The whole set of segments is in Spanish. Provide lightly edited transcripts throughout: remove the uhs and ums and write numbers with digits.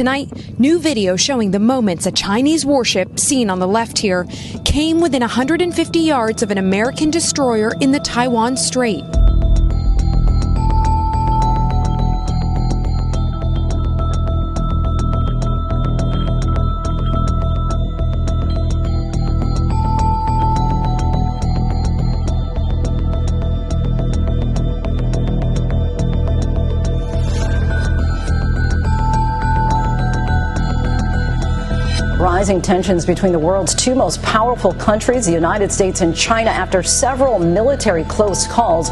Tonight, new video showing the moments a Chinese warship, seen on the left here, came within 150 yards of an American destroyer in the Taiwan Strait. Rising tensions between the world's two most powerful countries, the United States and China, after several military close calls.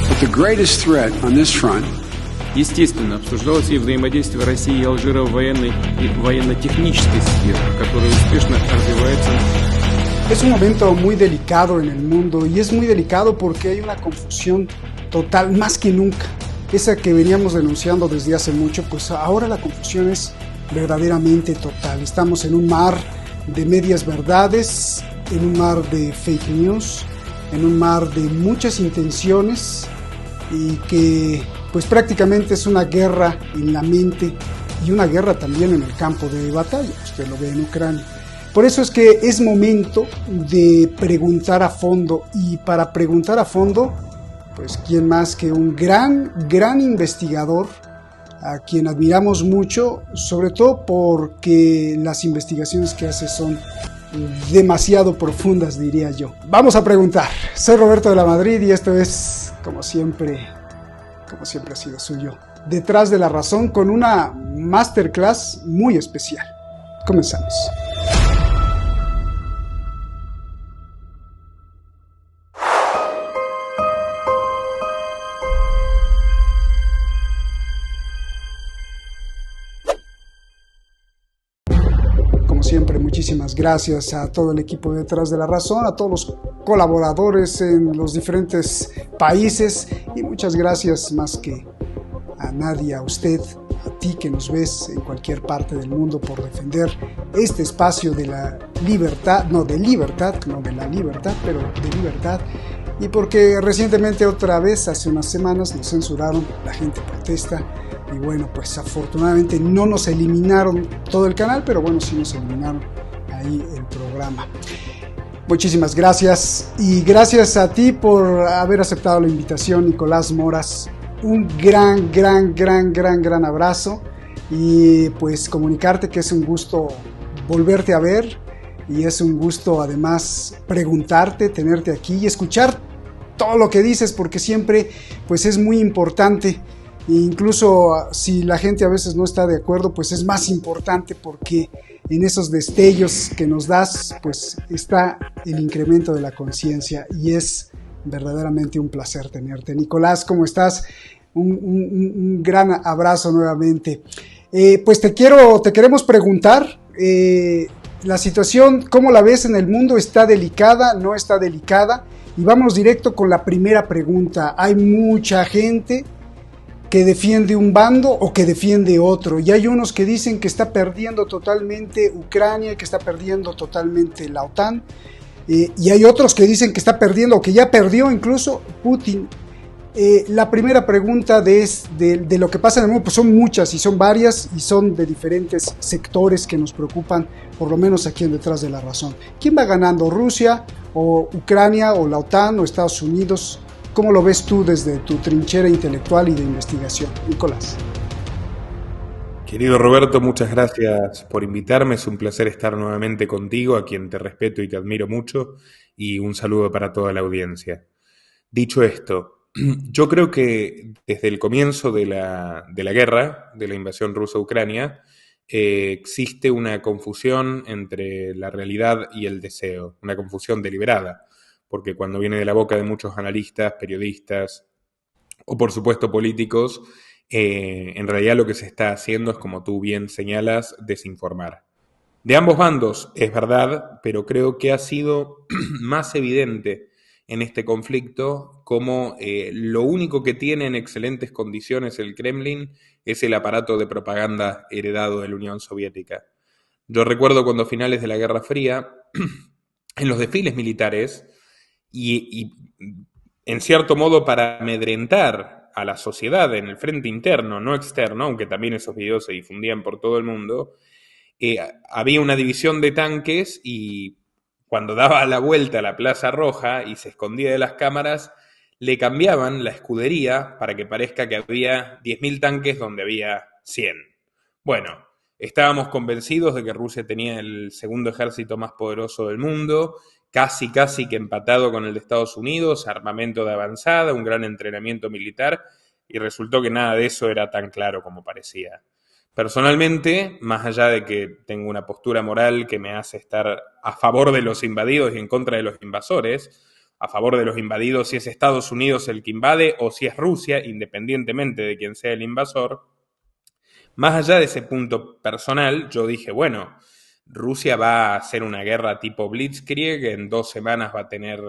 But the greatest threat on this front. Естественно, обсуждалось и взаимодействие России и Алжира в военной и военно-технической сфере, которая успешно развивается. Es un momento muy delicado en el mundo y es muy delicado porque hay una confusión total, más que nunca. Esa que veníamos denunciando desde hace mucho, pues ahora la confusión es verdaderamente total. Estamos en un mar de medias verdades, en un mar de fake news, en un mar de muchas intenciones y que pues prácticamente es una guerra en la mente y una guerra también en el campo de batalla. Usted lo ve en Ucrania. Por eso es que es momento de preguntar a fondo, y para preguntar a fondo, pues quién más que un gran investigador a quien admiramos mucho, sobre todo porque las investigaciones que hace son demasiado profundas, diría yo. Vamos a preguntar. Soy Roberto de la Madrid y esto es, como siempre ha sido suyo, Detrás de la Razón, con una masterclass muy especial. Comenzamos. Siempre, muchísimas gracias a todo el equipo de Detrás de la Razón, a todos los colaboradores en los diferentes países y muchas gracias más que a nadie, a usted, a ti que nos ves en cualquier parte del mundo por defender este espacio de la libertad, no de la libertad, pero de libertad, y porque recientemente otra vez, hace unas semanas, nos censuraron, la gente protesta. Y bueno, pues afortunadamente no nos eliminaron todo el canal, pero bueno, sí nos eliminaron ahí el programa. Muchísimas gracias y gracias a ti por haber aceptado la invitación, Nicolás Moras. Un gran abrazo y pues comunicarte que es un gusto volverte a ver y es un gusto además preguntarte, tenerte aquí y escuchar todo lo que dices, porque siempre pues es muy importante. Incluso si la gente a veces no está de acuerdo, pues es más importante porque en esos destellos que nos das, pues está el incremento de la conciencia y es verdaderamente un placer tenerte. Nicolás, ¿cómo estás? Un gran abrazo nuevamente. Pues te queremos preguntar, la situación, ¿cómo la ves en el mundo? ¿Está delicada? ¿No está delicada? Y vamos directo con la primera pregunta. Hay mucha gente que defiende un bando o que defiende otro, y hay unos que dicen que está perdiendo totalmente Ucrania, que está perdiendo totalmente la OTAN, y hay otros que dicen que está perdiendo o que ya perdió incluso Putin. La primera pregunta de lo que pasa en el mundo, pues son muchas y son varias y son de diferentes sectores que nos preocupan, por lo menos aquí en Detrás de la Razón. ¿Quién va ganando, Rusia o Ucrania o la OTAN o Estados Unidos? ¿Cómo lo ves tú desde tu trinchera intelectual y de investigación, Nicolás? Querido Roberto, muchas gracias por invitarme. Es un placer estar nuevamente contigo, a quien te respeto y te admiro mucho, y un saludo para toda la audiencia. Dicho esto, yo creo que desde el comienzo de la guerra, de la invasión rusa a Ucrania, existe una confusión entre la realidad y el deseo, una confusión deliberada. Porque cuando viene de la boca de muchos analistas, periodistas o por supuesto políticos, en realidad lo que se está haciendo es, como tú bien señalas, desinformar. De ambos bandos es verdad, pero creo que ha sido más evidente en este conflicto como lo único que tiene en excelentes condiciones el Kremlin es el aparato de propaganda heredado de la Unión Soviética. Yo recuerdo cuando a finales de la Guerra Fría, en los desfiles militares, y en cierto modo para amedrentar a la sociedad en el frente interno, no externo, aunque también esos videos se difundían por todo el mundo, había una división de tanques y cuando daba la vuelta a la Plaza Roja y se escondía de las cámaras, le cambiaban la escudería para que parezca que había 10.000 tanques donde había 100. Bueno, estábamos convencidos de que Rusia tenía el segundo ejército más poderoso del mundo, casi que empatado con el de Estados Unidos, armamento de avanzada, un gran entrenamiento militar, y resultó que nada de eso era tan claro como parecía. Personalmente, más allá de que tengo una postura moral que me hace estar a favor de los invadidos y en contra de los invasores, a favor de los invadidos si es Estados Unidos el que invade o si es Rusia, independientemente de quién sea el invasor, más allá de ese punto personal, yo dije, bueno, Rusia va a hacer una guerra tipo Blitzkrieg, en 2 semanas va a tener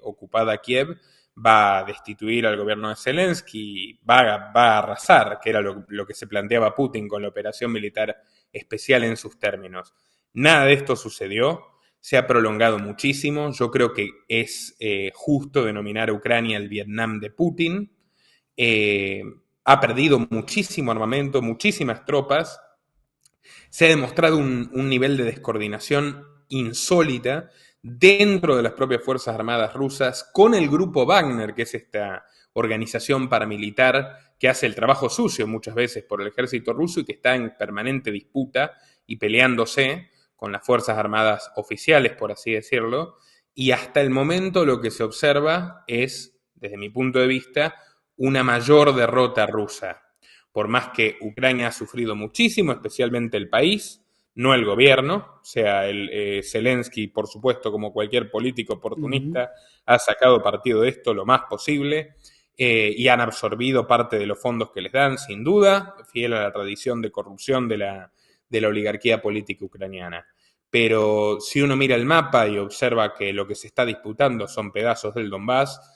ocupada Kiev, va a destituir al gobierno de Zelensky, va a arrasar, que era lo que se planteaba Putin con la operación militar especial en sus términos. Nada de esto sucedió, se ha prolongado muchísimo, yo creo que es justo denominar a Ucrania el Vietnam de Putin, ha perdido muchísimo armamento, muchísimas tropas, se ha demostrado un nivel de descoordinación insólita dentro de las propias Fuerzas Armadas rusas con el grupo Wagner, que es esta organización paramilitar que hace el trabajo sucio muchas veces por el ejército ruso y que está en permanente disputa y peleándose con las Fuerzas Armadas oficiales, por así decirlo, y hasta el momento lo que se observa es, desde mi punto de vista, una mayor derrota rusa. Por más que Ucrania ha sufrido muchísimo, especialmente el país, no el gobierno, o sea, Zelensky, por supuesto, como cualquier político oportunista, ha sacado partido de esto lo más posible y han absorbido parte de los fondos que les dan, sin duda, fiel a la tradición de corrupción de la oligarquía política ucraniana. Pero si uno mira el mapa y observa que lo que se está disputando son pedazos del Donbass,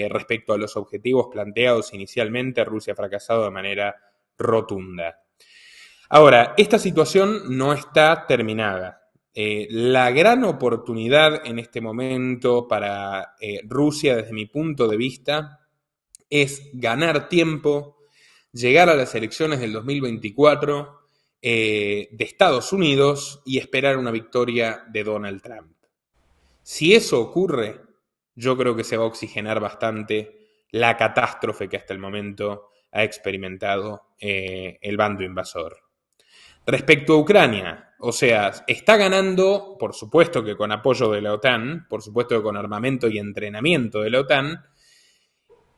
respecto a los objetivos planteados inicialmente, Rusia ha fracasado de manera rotunda. Ahora, esta situación no está terminada. La gran oportunidad en este momento para Rusia, desde mi punto de vista, es ganar tiempo, llegar a las elecciones del 2024 de Estados Unidos y esperar una victoria de Donald Trump. Si eso ocurre, yo creo que se va a oxigenar bastante la catástrofe que hasta el momento ha experimentado el bando invasor. Respecto a Ucrania, o sea, está ganando, por supuesto que con apoyo de la OTAN, por supuesto que con armamento y entrenamiento de la OTAN,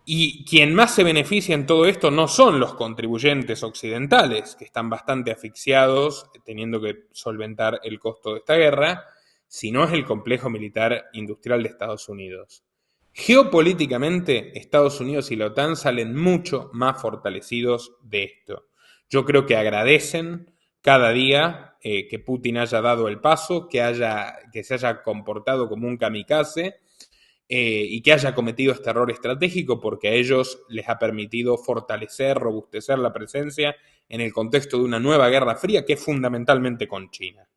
y quien más se beneficia en todo esto no son los contribuyentes occidentales, que están bastante asfixiados teniendo que solventar el costo de esta guerra, sino es el complejo militar industrial de Estados Unidos. Geopolíticamente, Estados Unidos y la OTAN salen mucho más fortalecidos de esto. Yo creo que agradecen cada día que Putin haya dado el paso, que se haya comportado como un kamikaze y que haya cometido este error estratégico porque a ellos les ha permitido fortalecer, robustecer la presencia en el contexto de una nueva guerra fría que es fundamentalmente con China.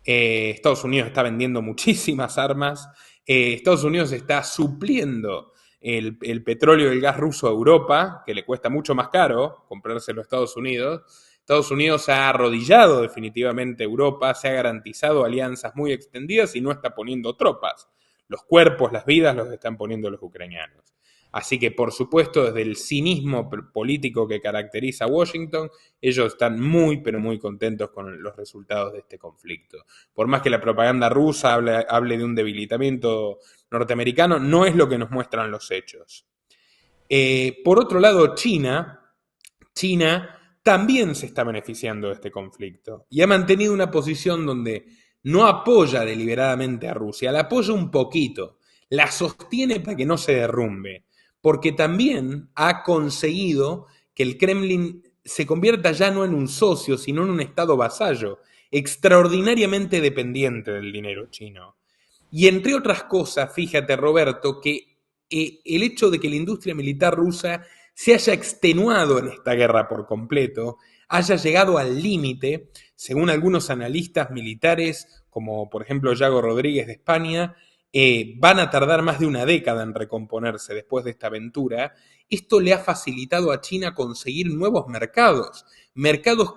Estados Unidos está vendiendo muchísimas armas, Estados Unidos está supliendo el petróleo y el gas ruso a Europa, que le cuesta mucho más caro comprárselo a Estados Unidos. Estados Unidos ha arrodillado definitivamente a Europa, se ha garantizado alianzas muy extendidas y no está poniendo tropas. Los cuerpos, las vidas los están poniendo los ucranianos. Así que, por supuesto, desde el cinismo político que caracteriza a Washington, ellos están muy, pero muy contentos con los resultados de este conflicto. Por más que la propaganda rusa hable de un debilitamiento norteamericano, no es lo que nos muestran los hechos. Por otro lado, China también se está beneficiando de este conflicto y ha mantenido una posición donde no apoya deliberadamente a Rusia, la apoya un poquito, la sostiene para que no se derrumbe, porque también ha conseguido que el Kremlin se convierta ya no en un socio, sino en un estado vasallo, extraordinariamente dependiente del dinero chino. Y entre otras cosas, fíjate, Roberto, que el hecho de que la industria militar rusa se haya extenuado en esta guerra por completo, haya llegado al límite, según algunos analistas militares, como por ejemplo Yago Rodríguez de España, van a tardar más de una década en recomponerse después de esta aventura. Esto le ha facilitado a China conseguir nuevos mercados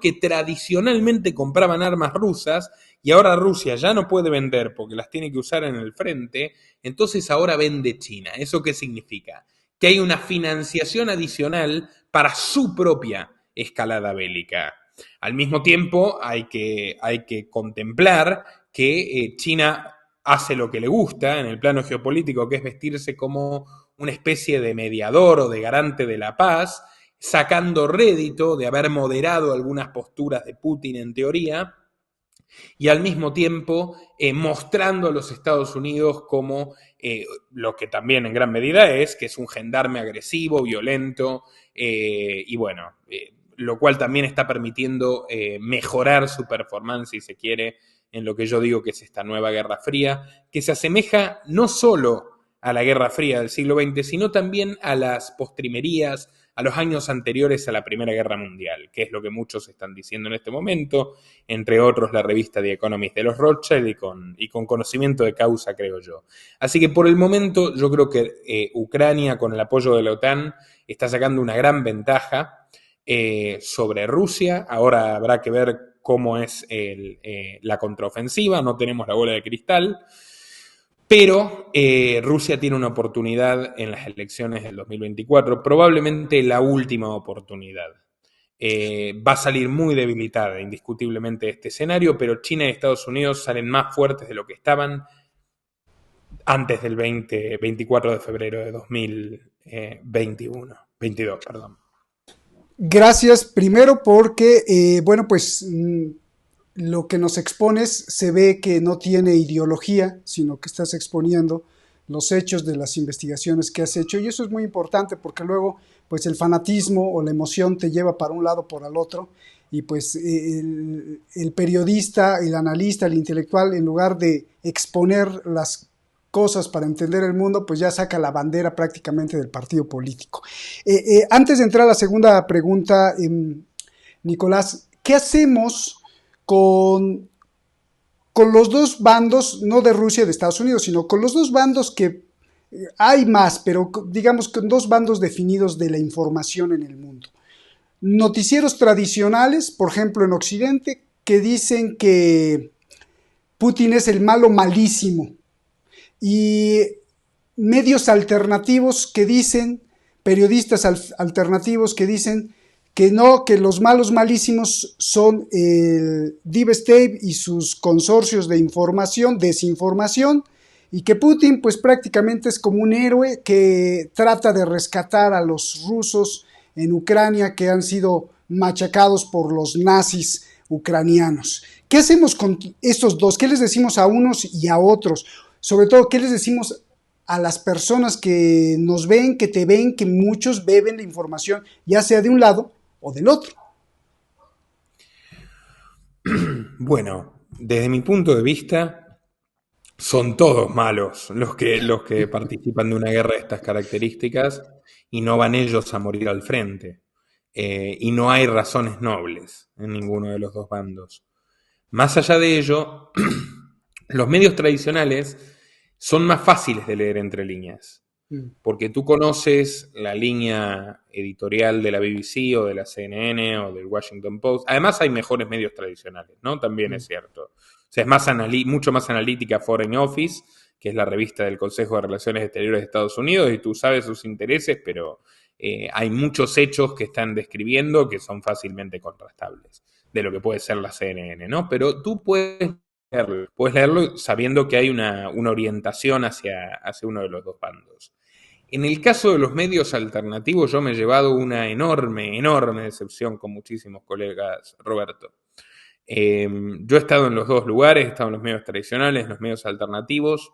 que tradicionalmente compraban armas rusas y ahora Rusia ya no puede vender porque las tiene que usar en el frente, entonces ahora vende China. ¿Eso qué significa? Que hay una financiación adicional para su propia escalada bélica. Al mismo tiempo, hay que contemplar que China hace lo que le gusta en el plano geopolítico, que es vestirse como una especie de mediador o de garante de la paz, sacando rédito de haber moderado algunas posturas de Putin en teoría, y al mismo tiempo mostrando a los Estados Unidos como lo que también en gran medida que es un gendarme agresivo, violento, y bueno, lo cual también está permitiendo mejorar su performance, si se quiere, en lo que yo digo que es esta nueva Guerra Fría, que se asemeja no solo a la Guerra Fría del siglo XX, sino también a las postrimerías, a los años anteriores a la Primera Guerra Mundial, que es lo que muchos están diciendo en este momento, entre otros la revista The Economist de los Rothschild y con conocimiento de causa, creo yo. Así que por el momento yo creo que Ucrania, con el apoyo de la OTAN, está sacando una gran ventaja sobre Rusia. Ahora habrá que ver cómo es la contraofensiva, no tenemos la bola de cristal, pero Rusia tiene una oportunidad en las elecciones del 2024, probablemente la última oportunidad. Va a salir muy debilitada indiscutiblemente de este escenario, pero China y Estados Unidos salen más fuertes de lo que estaban antes del 24 de febrero de 2022, perdón. Gracias, primero porque, bueno, pues lo que nos expones se ve que no tiene ideología, sino que estás exponiendo los hechos de las investigaciones que has hecho, y eso es muy importante porque luego pues el fanatismo o la emoción te lleva para un lado o para el otro, y pues el periodista, el analista, el intelectual, en lugar de exponer las cosas para entender el mundo, pues ya saca la bandera prácticamente del partido político. Antes de entrar a la segunda pregunta, Nicolás, ¿qué hacemos con los dos bandos, no de Rusia y de Estados Unidos, sino con los dos bandos que hay más, pero digamos con dos bandos definidos de la información en el mundo? Noticieros tradicionales, por ejemplo en Occidente, que dicen que Putin es el malo malísimo, y medios alternativos que dicen, periodistas alternativos que dicen que no, que los malos malísimos son el Deep State y sus consorcios de información, desinformación, y que Putin pues prácticamente es como un héroe que trata de rescatar a los rusos en Ucrania que han sido machacados por los nazis ucranianos. ¿Qué hacemos con estos dos? ¿Qué les decimos a unos y a otros? Sobre todo, ¿qué les decimos a las personas que nos ven, que te ven, que muchos beben la información, ya sea de un lado o del otro? Bueno, desde mi punto de vista, son todos malos los que participan de una guerra de estas características y no van ellos a morir al frente. Y no hay razones nobles en ninguno de los dos bandos. Más allá de ello, los medios tradicionales son más fáciles de leer entre líneas, porque tú conoces la línea editorial de la BBC o de la CNN o del Washington Post. Además hay mejores medios tradicionales, ¿no? También es cierto. O sea, es mucho más analítica Foreign Office, que es la revista del Consejo de Relaciones Exteriores de Estados Unidos, y tú sabes sus intereses, pero hay muchos hechos que están describiendo que son fácilmente contrastables de lo que puede ser la CNN, ¿no? Pero tú puedes leerlo sabiendo que hay una orientación hacia uno de los dos bandos. En el caso de los medios alternativos, yo me he llevado una enorme decepción con muchísimos colegas, Roberto. Yo he estado en los dos lugares, he estado en los medios tradicionales, en los medios alternativos.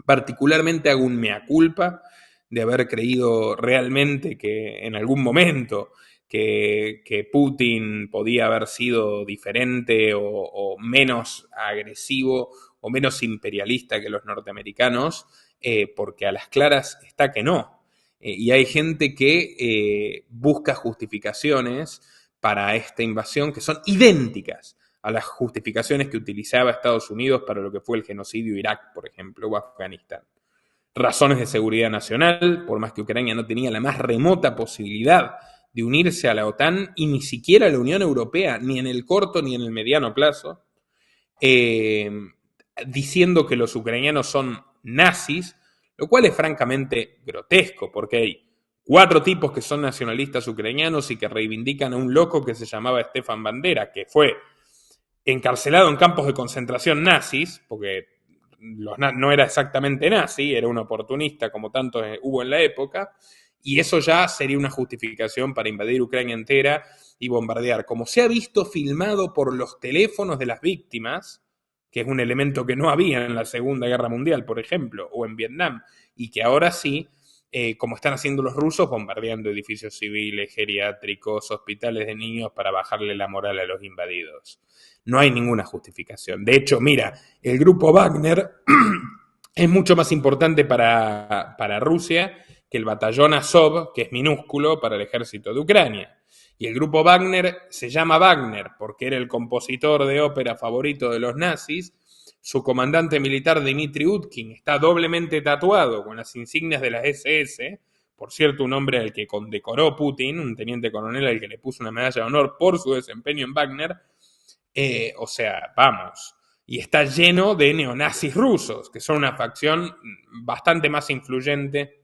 Particularmente hago un mea culpa de haber creído realmente que en algún momento que Putin podía haber sido diferente o menos agresivo o menos imperialista que los norteamericanos, porque a las claras está que no. Y hay gente que busca justificaciones para esta invasión que son idénticas a las justificaciones que utilizaba Estados Unidos para lo que fue el genocidio de Irak, por ejemplo, o Afganistán. Razones de seguridad nacional, por más que Ucrania no tenía la más remota posibilidad de unirse a la OTAN y ni siquiera a la Unión Europea, ni en el corto ni en el mediano plazo, diciendo que los ucranianos son nazis, lo cual es francamente grotesco, porque hay 4 tipos que son nacionalistas ucranianos y que reivindican a un loco que se llamaba Stefan Bandera, que fue encarcelado en campos de concentración nazis, porque no era exactamente nazi, era un oportunista como tantos hubo en la época, y eso ya sería una justificación para invadir Ucrania entera y bombardear. Como se ha visto filmado por los teléfonos de las víctimas, que es un elemento que no había en la Segunda Guerra Mundial, por ejemplo, o en Vietnam, y que ahora sí, como están haciendo los rusos, bombardeando edificios civiles, geriátricos, hospitales de niños para bajarle la moral a los invadidos. No hay ninguna justificación. De hecho, mira, el grupo Wagner es mucho más importante para Rusia que el batallón Azov, que es minúsculo para el ejército de Ucrania. Y el grupo Wagner se llama Wagner porque era el compositor de ópera favorito de los nazis. Su comandante militar, Dmitry Utkin, está doblemente tatuado con las insignias de las SS. Por cierto, un hombre al que condecoró Putin, un teniente coronel al que le puso una medalla de honor por su desempeño en Wagner. O sea, vamos. Y está lleno de neonazis rusos, que son una facción bastante más influyente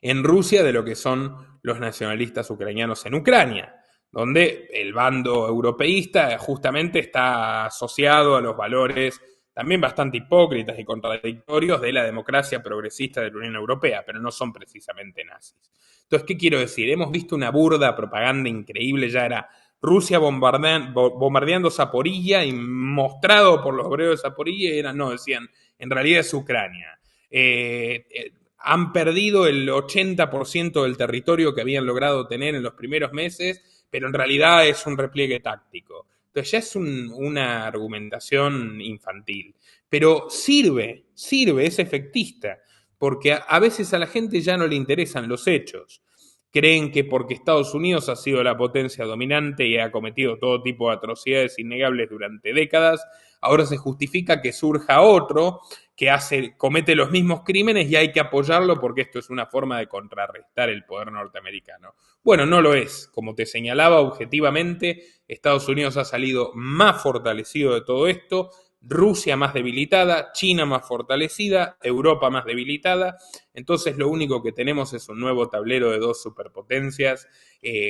en Rusia de lo que son los nacionalistas ucranianos en Ucrania, donde el bando europeísta justamente está asociado a los valores también bastante hipócritas y contradictorios de la democracia progresista de la Unión Europea, pero no son precisamente nazis. Entonces, ¿qué quiero decir? Hemos visto una burda propaganda increíble, ya era Rusia bombardeando Zaporilla y mostrado por los obreros de Zaporilla, decían, en realidad es Ucrania. Han perdido el 80% del territorio que habían logrado tener en los primeros meses, pero en realidad es un repliegue táctico. Entonces ya es una argumentación infantil. Pero sirve, es efectista, porque a veces a la gente ya no le interesan los hechos. Creen que porque Estados Unidos ha sido la potencia dominante y ha cometido todo tipo de atrocidades innegables durante décadas, ahora se justifica que surja otro que comete los mismos crímenes y hay que apoyarlo porque esto es una forma de contrarrestar el poder norteamericano. Bueno, no lo es. Como te señalaba objetivamente, Estados Unidos ha salido más fortalecido de todo esto, Rusia más debilitada, China más fortalecida, Europa más debilitada. Entonces lo único que tenemos es un nuevo tablero de 2 superpotencias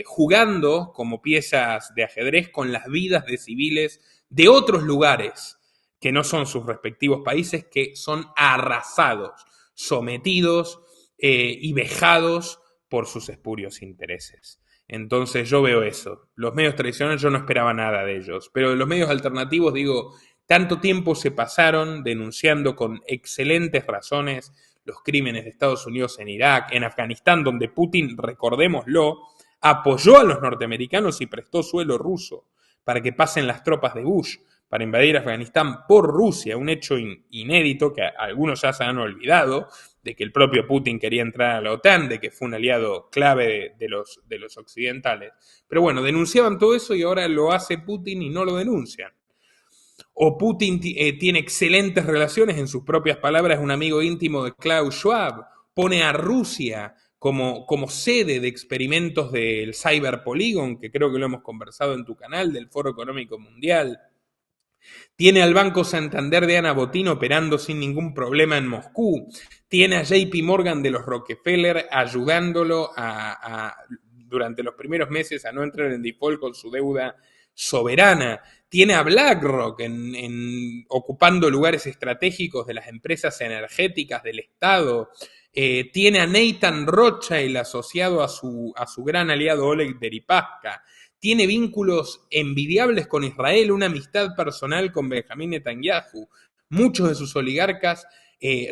jugando como piezas de ajedrez con las vidas de civiles de otros lugares que no son sus respectivos países, que son arrasados, sometidos y vejados por sus espurios intereses. Entonces yo veo eso. Los medios tradicionales yo no esperaba nada de ellos, pero de los medios alternativos digo, tanto tiempo se pasaron denunciando con excelentes razones los crímenes de Estados Unidos en Irak, en Afganistán, donde Putin, recordémoslo, apoyó a los norteamericanos y prestó suelo ruso para que pasen las tropas de Bush para invadir Afganistán por Rusia, un hecho inédito que algunos ya se han olvidado, de que el propio Putin quería entrar a la OTAN, de que fue un aliado clave de los occidentales. Pero bueno, denunciaban todo eso y ahora lo hace Putin y no lo denuncian. O Putin tiene excelentes relaciones, en sus propias palabras, un amigo íntimo de Klaus Schwab, pone a Rusia como sede de experimentos del Cyber Polygon, que creo que lo hemos conversado en tu canal, del Foro Económico Mundial. Tiene al Banco Santander de Ana Botín operando sin ningún problema en Moscú. Tiene a JP Morgan de los Rockefeller ayudándolo durante los primeros meses a no entrar en default con su deuda soberana. Tiene a BlackRock ocupando lugares estratégicos de las empresas energéticas del Estado. Tiene a Nathan Rothschild asociado a su gran aliado Oleg Deripaska. Tiene vínculos envidiables con Israel, una amistad personal con Benjamín Netanyahu. Muchos de sus oligarcas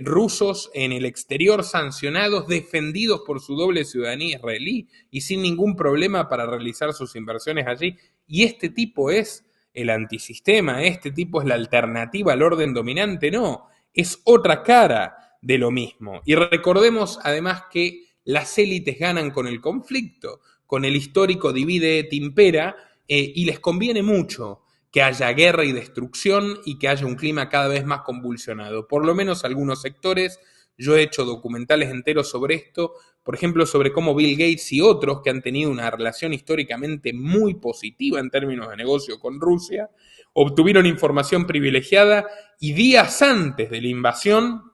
rusos en el exterior sancionados, defendidos por su doble ciudadanía israelí y sin ningún problema para realizar sus inversiones allí. Y este tipo es el antisistema, este tipo es la alternativa al orden dominante. No, es otra cara de lo mismo. Y recordemos además que las élites ganan con el conflicto, con el histórico divide et impera, y les conviene mucho que haya guerra y destrucción y que haya un clima cada vez más convulsionado. Por lo menos algunos sectores, yo he hecho documentales enteros sobre esto, por ejemplo, sobre cómo Bill Gates y otros que han tenido una relación históricamente muy positiva en términos de negocio con Rusia, obtuvieron información privilegiada y días antes de la invasión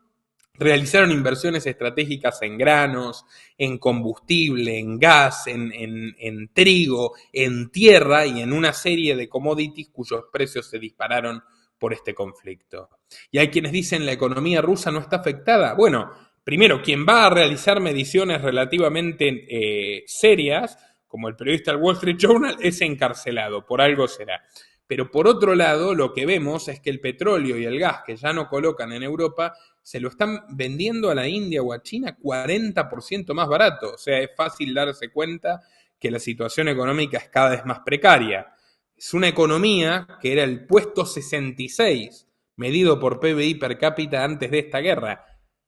realizaron inversiones estratégicas en granos, en combustible, en gas, en trigo, en tierra y en una serie de commodities cuyos precios se dispararon por este conflicto. Y hay quienes dicen la economía rusa no está afectada. Bueno, primero, quien va a realizar mediciones relativamente serias, como el periodista del Wall Street Journal, es encarcelado, por algo será. Pero por otro lado, lo que vemos es que el petróleo y el gas que ya no colocan en Europa se lo están vendiendo a la India o a China 40% más barato. O sea, es fácil darse cuenta que la situación económica es cada vez más precaria. Es una economía que era el puesto 66, medido por PBI per cápita antes de esta guerra.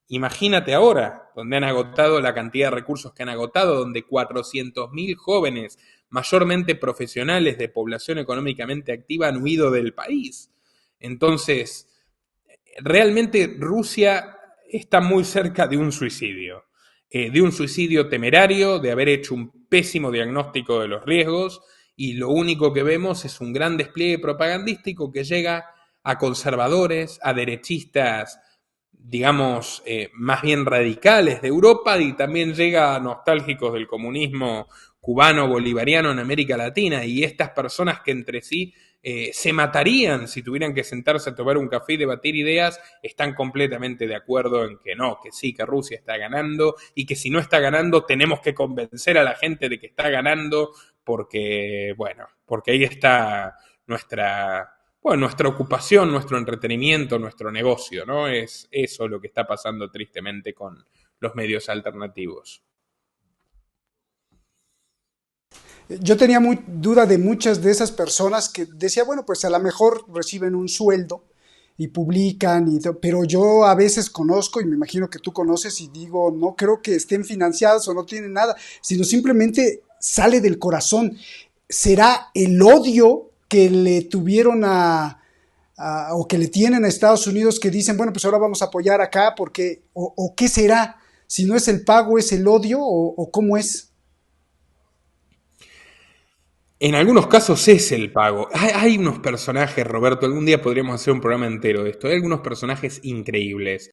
Imagínate ahora, donde han agotado la cantidad de recursos que han agotado, donde 400.000 jóvenes, mayormente profesionales de población económicamente activa, han huido del país. Entonces, realmente Rusia está muy cerca de un suicidio temerario, de haber hecho un pésimo diagnóstico de los riesgos, y lo único que vemos es un gran despliegue propagandístico que llega a conservadores, a derechistas, digamos, más bien radicales de Europa, y también llega a nostálgicos del comunismo cubano, bolivariano en América Latina, y estas personas que entre sí se matarían si tuvieran que sentarse a tomar un café y debatir ideas, están completamente de acuerdo en que no, que sí, que Rusia está ganando, y que si no está ganando tenemos que convencer a la gente de que está ganando, porque, bueno, porque ahí está nuestra ocupación, nuestro entretenimiento, nuestro negocio, ¿no? Es eso lo que está pasando tristemente con los medios alternativos. Yo tenía duda de muchas de esas personas que decía, bueno, pues a lo mejor reciben un sueldo y publican, pero yo a veces conozco, y me imagino que tú conoces, y digo, no creo que estén financiadas o no tienen nada, sino simplemente sale del corazón. ¿Será el odio que le tuvieron o que le tienen a Estados Unidos, que dicen, bueno, pues ahora vamos a apoyar acá, porque, o qué será? Si no es el pago, ¿es el odio o cómo es? En algunos casos es el pago. Hay unos personajes, Roberto, algún día podríamos hacer un programa entero de esto. Hay algunos personajes increíbles.